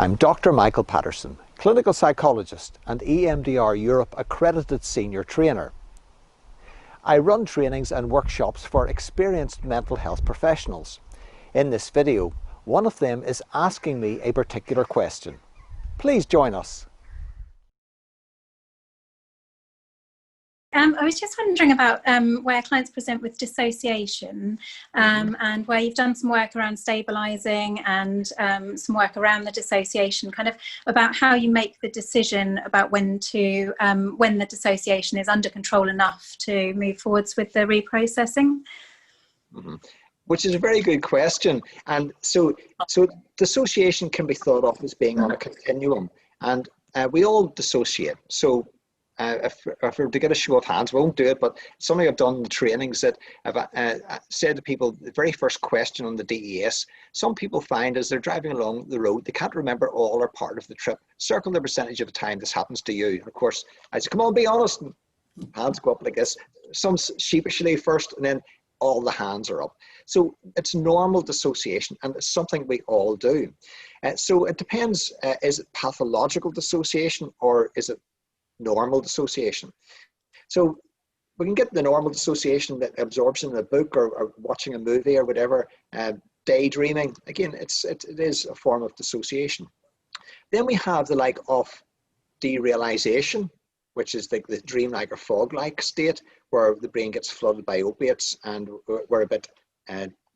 I'm Dr. Michael Patterson, clinical psychologist and EMDR Europe accredited senior trainer. I run trainings and workshops for experienced mental health professionals. In this video, one of them is asking me a particular question. Please join us. I was just wondering about where clients present with dissociation and where you've done some work around stabilising and some work around the dissociation, kind of about how you make the decision about when the dissociation is under control enough to move forwards with the reprocessing. Which is a very good question. And so dissociation can be thought of as being on a continuum, and we all dissociate. So if we were to get a show of hands, we won't do it, but something I've done in the trainings that I've said to people, the very first question on the DES, some people find as they're driving along the road, they can't remember all or part of the trip. Circle the percentage of the time this happens to you. And of course, I say, come on, be honest. And hands go up like this. Some sheepishly first, and then all the hands are up. So it's normal dissociation, and it's something we all do. So it depends, is it pathological dissociation or is it normal dissociation? So we can get the normal dissociation, that absorption in a book or watching a movie or whatever, daydreaming. Again, it is a form of dissociation. Then we have the like of derealization, which is like the dream-like or fog-like state where the brain gets flooded by opiates and we're a bit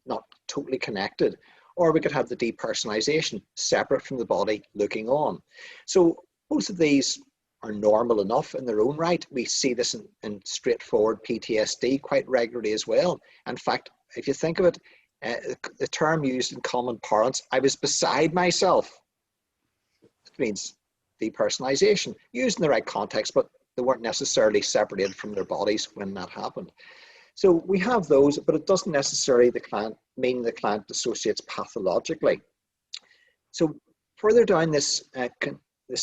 not totally connected. Or we could have the depersonalization, separate from the body, looking on. So both of these are normal enough in their own right. We see this in straightforward PTSD quite regularly as well. In fact, if you think of it, the term used in common parlance, I was beside myself, it means depersonalization, used in the right context, but they weren't necessarily separated from their bodies when that happened. So we have those, but it doesn't necessarily mean the client dissociates pathologically. So further down this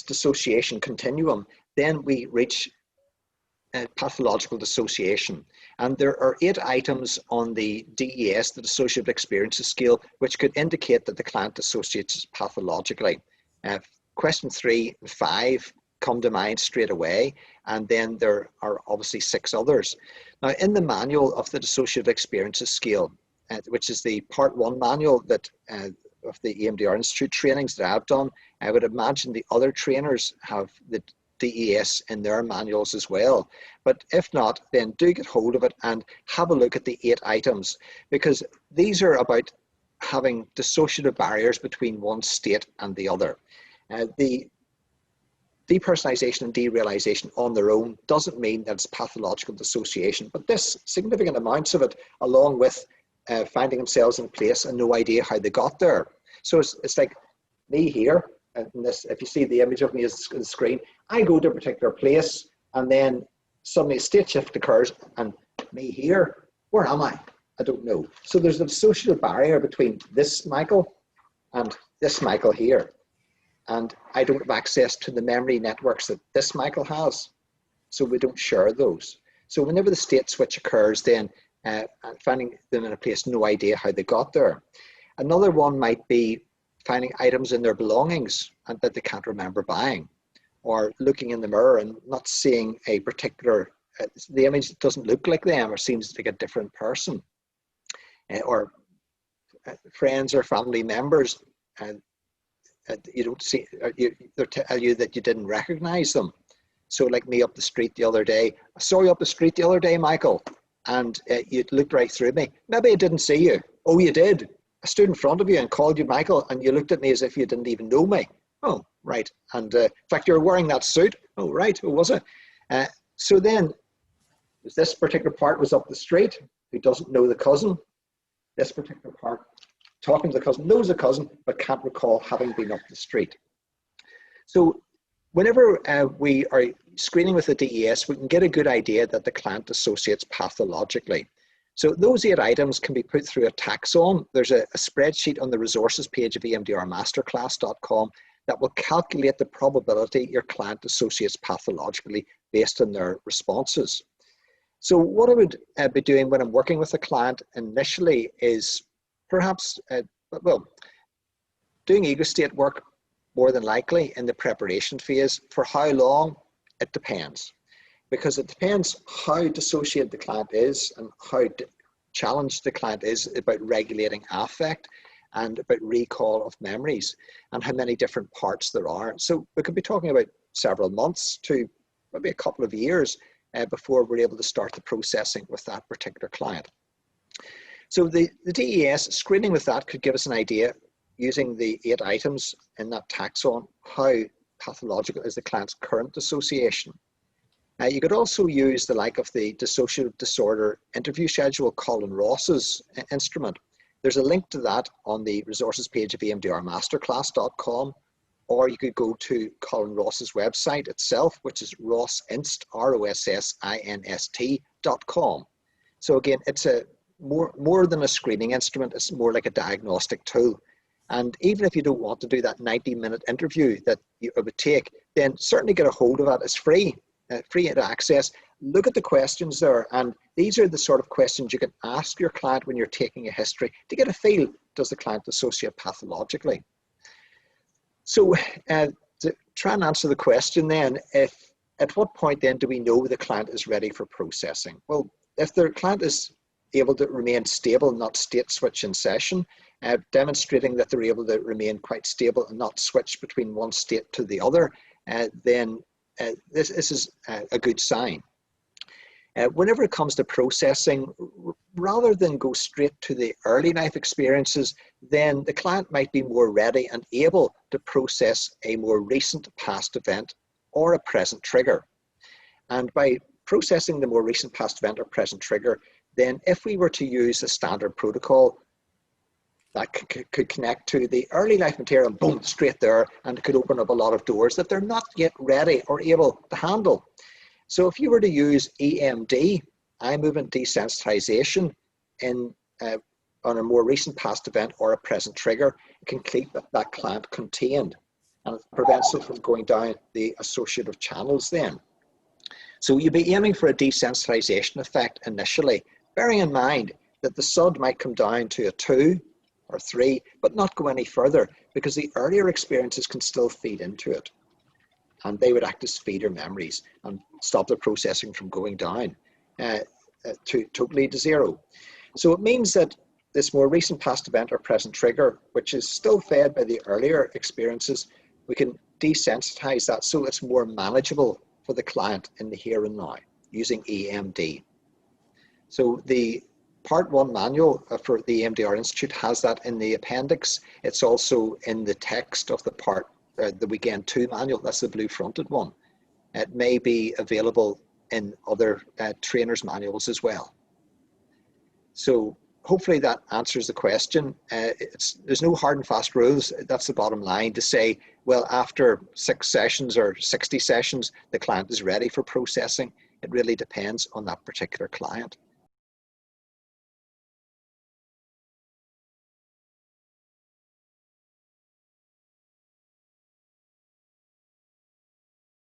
dissociation continuum, then we reach pathological dissociation. And there are 8 items on the DES, the Dissociative Experiences Scale, which could indicate that the client dissociates pathologically. Question 3 and 5 come to mind straight away, and then there are obviously 6 others. Now, in the manual of the Dissociative Experiences Scale, which is the Part 1 manual that of the EMDR Institute trainings that I've done, I would imagine the other trainers have the DES in their manuals as well. But if not, then do get hold of it and have a look at the 8 items, because these are about having dissociative barriers between one state and the other. The depersonalization and derealization on their own doesn't mean that it's pathological dissociation, but this significant amounts of it, along with finding themselves in a place and no idea how they got there. So it's like me here, and this, if you see the image of me on the screen, I go to a particular place and then suddenly a state shift occurs and me here, where am I? I don't know. So there's a dissociative barrier between this Michael and this Michael here. And I don't have access to the memory networks that this Michael has. So we don't share those. So whenever the state switch occurs, then finding them in a place, no idea how they got there. Another one might be finding items in their belongings and that they can't remember buying, or looking in the mirror and not seeing a particular, the image doesn't look like them or seems like a different person, or friends or family members, you don't see, they tell you that you didn't recognize them. So like me up the street the other day, I saw you up the street the other day, Michael, and you looked right through me. Maybe I didn't see you. Oh, you did. I stood in front of you and called you Michael, and you looked at me as if you didn't even know me. Oh, right. And in fact, you were wearing that suit. Oh, right. Who was it? So then this particular part was up the street, who doesn't know the cousin. This particular part, talking to the cousin, knows the cousin, but can't recall having been up the street. So whenever we are screening with the DES, we can get a good idea that the client dissociates pathologically. So those 8 items can be put through a taxon. There's a spreadsheet on the resources page of emdrmasterclass.com that will calculate the probability your client dissociates pathologically based on their responses. So what I would be doing when I'm working with a client initially is perhaps, doing ego state work more than likely in the preparation phase. For how long? It depends, because it depends how dissociated the client is and how challenged the client is about regulating affect and about recall of memories and how many different parts there are. So we could be talking about several months to maybe a couple of years before we're able to start the processing with that particular client. So the DES screening with that could give us an idea, using the 8 items in that taxon, how pathological is the client's current dissociation. You could also use the like of the dissociative disorder interview schedule, Colin Ross's instrument. There's a link to that on the resources page of emdrmasterclass.com, or you could go to Colin Ross's website itself, which is rossinst, ROSSINST.com. So again, it's a more than a screening instrument, it's more like a diagnostic tool. And even if you don't want to do that 90-minute interview that it would take, then certainly get a hold of it. It's free to access. Look at the questions there, and these are the sort of questions you can ask your client when you're taking a history to get a feel, does the client dissociate pathologically? So to try and answer the question then, at what point then do we know the client is ready for processing? Well, if the client is able to remain stable, not state switch in session, demonstrating that they're able to remain quite stable and not switch between one state to the other, then this is a good sign. Whenever it comes to processing, rather than go straight to the early life experiences, then the client might be more ready and able to process a more recent past event or a present trigger. And by processing the more recent past event or present trigger, then if we were to use a standard protocol that could connect to the early life material, boom, straight there, and it could open up a lot of doors that they're not yet ready or able to handle. So if you were to use EMD, eye movement desensitization, on a more recent past event or a present trigger, it can keep that client contained, and it prevents them from going down the associative channels then. So you'd be aiming for a desensitization effect initially, bearing in mind that the SUD might come down to a 2 or 3, but not go any further, because the earlier experiences can still feed into it. And they would act as feeder memories and stop the processing from going down totally to 0. So it means that this more recent past event or present trigger, which is still fed by the earlier experiences, we can desensitize that so it's more manageable for the client in the here and now using EMD. So the Part 1 manual for the EMDR Institute has that in the appendix. It's also in the text of the the Weekend 2 manual. That's the blue fronted one. It may be available in other trainers' manuals as well. So hopefully that answers the question. There's no hard and fast rules. That's the bottom line, to say, well, after 6 sessions or 60 sessions, the client is ready for processing. It really depends on that particular client.